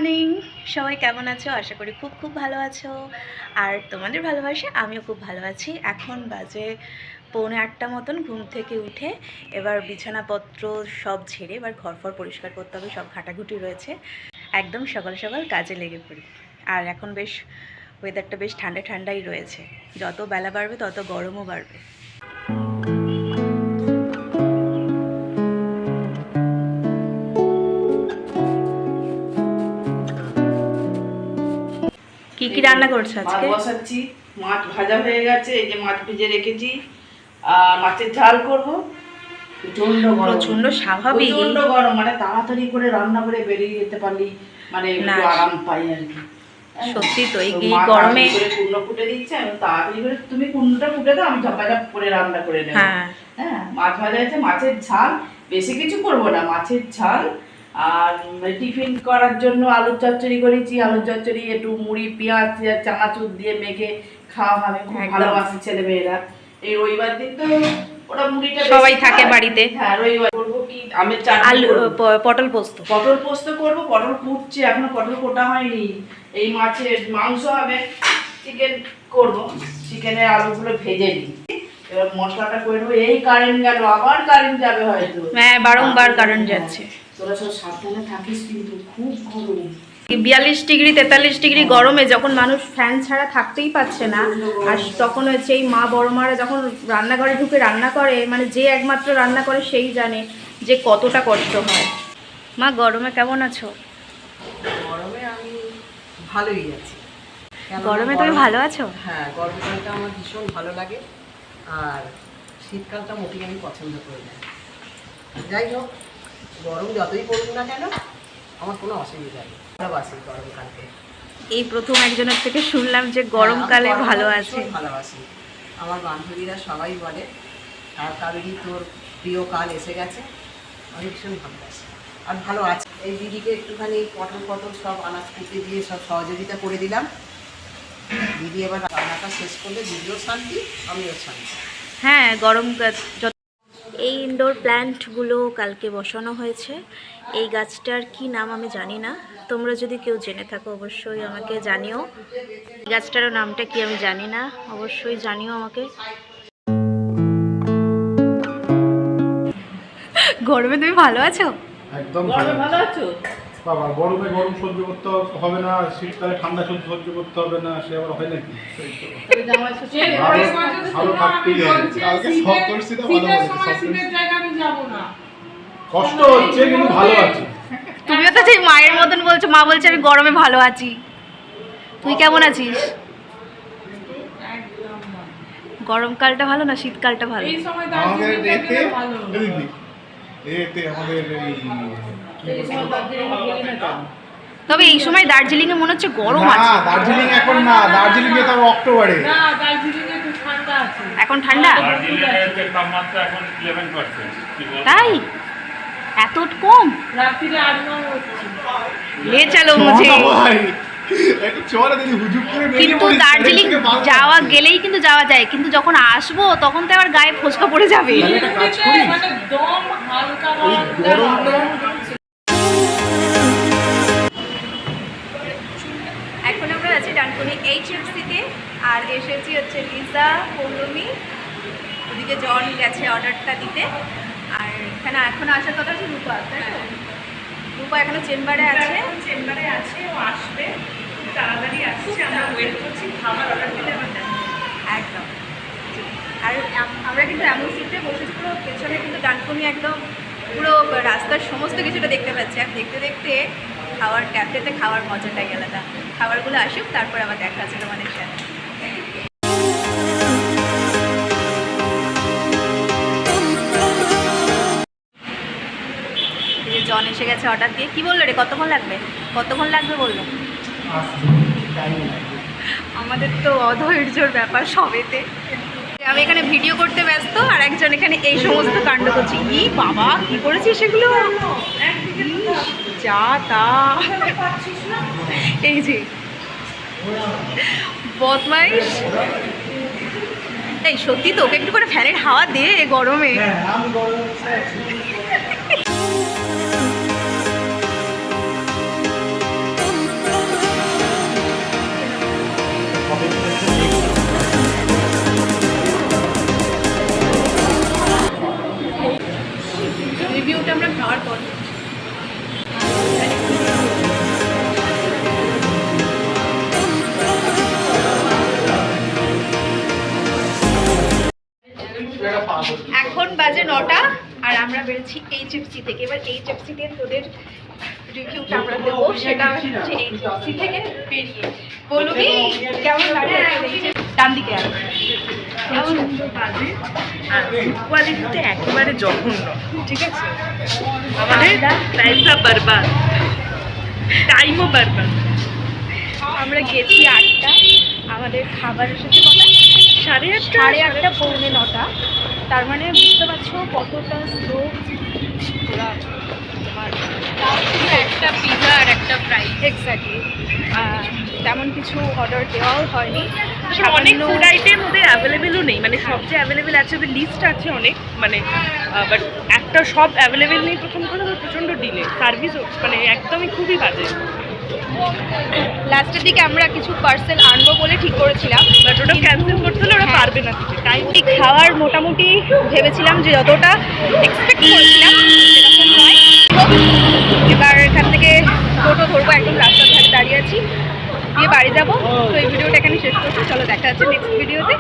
Morning, সবাই কেমন আছো? আশা করি খুব খুব ভালো আছো। আর তোমাদের ভালোবাসা আমিও খুব ভালো আছি। এখন বাজে 7:45 মতন। ঘুম থেকে উঠে এবার বিছানাপত্র সব ঝেড়ে এবার ঘরফর পরিষ্কার করতে হবে, সব ঘাটাঘুটি রয়েছে। একদম সকাল সকাল কাজে লেগে পড়ি। আর এখন বেশ ওয়েদারটা বেশ ঠান্ডা ঠান্ডাই রয়েছে। যত বেলা বাড়বে তত গরমও বাড়বে। কি কি রান্না করছো আজকে? মাছ বসাচ্ছি, মাছ ভাজা হয়ে গেছে, এই যে মাছ ভেজে রেখেছি। আর মাছের ঝাল করব। প্রচন্ড স্বাভাবিক, প্রচন্ড গরম, মানে তাড়াতাড়ি করে রান্না করে বেরিয়ে যেতে পারলি মানে একটু আরাম পাই আর কি। সত্যি তো এই গরমে কুমড়ো ফুটে দিচ্ছে, আমি তাড়াতাড়ি করে তুমি কুমড়োটা ফুটে দাও, আমি ঝপাঝপ করে রান্না করে নেব। হ্যাঁ, মাছ ভাজা আছে, মাছের ঝাল, বেশি কিছু করব না, মাছের ঝাল। আর টিফিন করার জন্য আলুর চচ্চড়ি করেছি। আলুর চচ্চড়ি একটু মুড়ি পেঁয়াজ চানাচুর দিয়ে মেখে খাওয়া হবে, খুব ভালোবাসে ছেলে মেয়েরা। এই রবিবার দিন তো ওরা মুড়িটা সবাই থাকে বাড়িতে। হ্যাঁ, রবিবার করবো কি আমের চাটনি, আলু পটল পোস্ত। পটল পোস্ত করবো। পটল ফুটছে, এখনো পটল কোটা হয়নি। এই মাছের মাংস হবে, চিকেন করবো, চিকেনের আলুগুলো ভেজে নিই। এবার মশলাটা করে নেবো। এই কারেন্ট গেল, আবার কারেন্ট যাবে হয়তো। হ্যাঁ, বারংবার কারেন্ট যাচ্ছে। তোরা সব সাবধানে থাকিস, কিন্তু খুব গরম। 42 ডিগ্রি 43 ডিগ্রি গরমে যখন মানুষ ফ্যান ছাড়া থাকতেই পারছে না, আর তখন হচ্ছে এই মা বড় মারা যখন রান্নাঘরে ঢুকে রান্না করে, মানে যে একমাত্র রান্না করে সেই জানে যে কতটা কষ্ট হয়। মা গরমে কেমন আছো? গরমে আমি ভালোই আছি। গরমে তুমি ভালো আছো? হ্যাঁ, গরমকালটা আমার ভীষণ ভালো লাগে, আর শীতকালটা মোটেই আমি পছন্দ করি না। যাই হোক, গরম যতই পড়ুক না কেন আমার কোনো অসুবিধা নেই, ভালোবাসি গরমকালকে। এই প্রথম একজনের থেকে শুনলাম যে গরমকালে ভালো আছে। ভালোবাসি, আমার বান্ধবীরা সবাই বলে আর কারোরই তোর প্রিয় কাল এসে গেছে। আমি ভীষণ ভালোবাসি আর ভালো আছে। এই দিদিকে একটুখানি পটল সব আনাজ কেটে দিয়ে সব সহযোগিতা করে দিলাম। দিদি এবার রান্নাটা শেষ করলে দিদিও শান্তি, আমিও শান্তি। হ্যাঁ, গরম এই ইনডোর প্ল্যান্টগুলো কালকে বসানো হয়েছে। এই গাছটার কি নাম আমি জানি না, তোমরা যদি কেউ জেনে থাকো অবশ্যই আমাকে জানিও। গাছটারও নামটা কি আমি জানি না, অবশ্যই জানিও আমাকে। গরমে তুমি ভালো আছো? একদম ভালো আছো বাবা। গরমে গরম সহ্য করতে হবে না, শীতকালে ঠান্ডা সহ্য করতে হবে না, সে আবার হয় নাকি? ভালো থাকতেই হবে। কালকে সব পরিস্থিতি ভালো হবে, কষ্ট হচ্ছে কিন্তু ভালো আছি। তুমিও তো সেই মায়ের মতন বলছো, মা বলছে আমি গরমে ভালো আছি। তুই কেমন আছিস? গরমকালটা ভালো না শীতকালটা ভালো? আমাদের এতে আমাদের তবে এই সময় দার্জিলিং এ মনে হচ্ছে গরম আছে। না, দার্জিলিং এখন না, দার্জিলিং এ তো অক্টোবরে। না, দার্জিলিং এ একটু ঠান্ডা আছে। এখন ঠান্ডা? দার্জিলিংয়ের তাপমাত্রা এখন 11%। তাই? এত কম? রাত্রিরে 8-9 হচ্ছে। লে চলো মুঝে। একটু চলে দিদি, হুজুক করে কিন্তু দার্জিলিং যাওয়া গেলেই কিন্তু যাওয়া যায়, কিন্তু যখন আসবো তখন তো আবার গায়ে ফোসকা পড়ে যাবে। একটা কাজ করি, মানে দম হালকা ওই গরমটা এখন আমরা আছি ডানকুনি HFC-তে, আর এসেছি হচ্ছে লিজা, পৌলমি, ওদিকে জন গেছে অর্ডারটা দিতে। আর এখানে এখন আসার কথা আছে রূপা, তাই তো? রূপা এখনো চেম্বারে আছে, ও আসবে খুব তাড়াতাড়ি আসছে। আমরা ওয়েট করছি খাবার অর্ডার দিলে আবার একদম। আর আমরা কিন্তু এমন সিটে বসেছি, পুরো পেছনে কিন্তু ডানকুনি একদম পুরো রাস্তার সমস্ত কিছুটা দেখতে পাচ্ছি। আর দেখতে দেখতে খাওয়ার ক্যাফেতে খাওয়ার মজাটাই আলাদা। খাবারগুলো আসুক, তারপর আবার দেখা আছে তোমাদের সাথে। জন এসে গেছে অর্ডার দিয়ে। কি বললো রে, কতক্ষণ লাগবে বললো? আমাদের তো অধৈর্যর ব্যাপার সবেতে। আমি এখানে ভিডিও করতে ব্যস্ত, আর একজন এখানে এই সমস্ত কাণ্ড করছি। ই বাবা, কি করেছিস সেগুলো? যা তা, এই যে বদমাইশ। এই সত্যি তো, ওকে একটু করে ফ্যানের হাওয়া দে গরমে। করেছি HFC থেকে। এবার HFCতে তোদের রিভিউটা আমরা দেবো, সেটা হচ্ছে HFC থেকে বেরিয়ে। বলবি কেমন লাগে? ডান দিকে আর কেমন কোয়ালিটিতে একেবারে জঘন্য, ঠিক আছে? আমাদের পয়সা বরবাদ, টাইমও বরবাদ। আমরা গেছি 8টা, আমাদের খাবার এসেছে কটা? 8:30 পৌনে 9টা। তার মানে বুঝতে পারছো কতটা স্লো। একটা পিৎজা আর একটা ফ্রাই, এক্স্যাক্টলি। তেমন কিছু অর্ডার দেওয়াও হয়নি। অনেক ফুড আইটেম ওদের অ্যাভেলেবেলও নেই, মানে সব যে অ্যাভেলেবেল আছে ওদের লিস্ট আছে অনেক, মানে বাট একটা সব অ্যাভেলেবেল নেই। প্রথম কথা তো প্রচণ্ড ডিলে, সার্ভিসও মানে একদমই খুবই বাজে। লাস্টের দিকে আমরা কিছু পার্সেল আনবো বলে ঠিক করেছিলাম, বাট ওটা ক্যান্সেল করতে হলে ওরা পারবে না দিতে। তাই এই খাওয়ার মোটামুটি ভেবেছিলাম যে যতটা এক্সপেক্ট করেছিলাম সেরকম নয়। এবার এখান থেকে টোটো ধরবো, একদম রাস্তার ধারে দাঁড়িয়ে আছি, দিয়ে বাড়ি যাবো। তো এই ভিডিওটা এখানে শেষ করছি, চলো দেখা যাচ্ছে নেক্সট ভিডিওতে।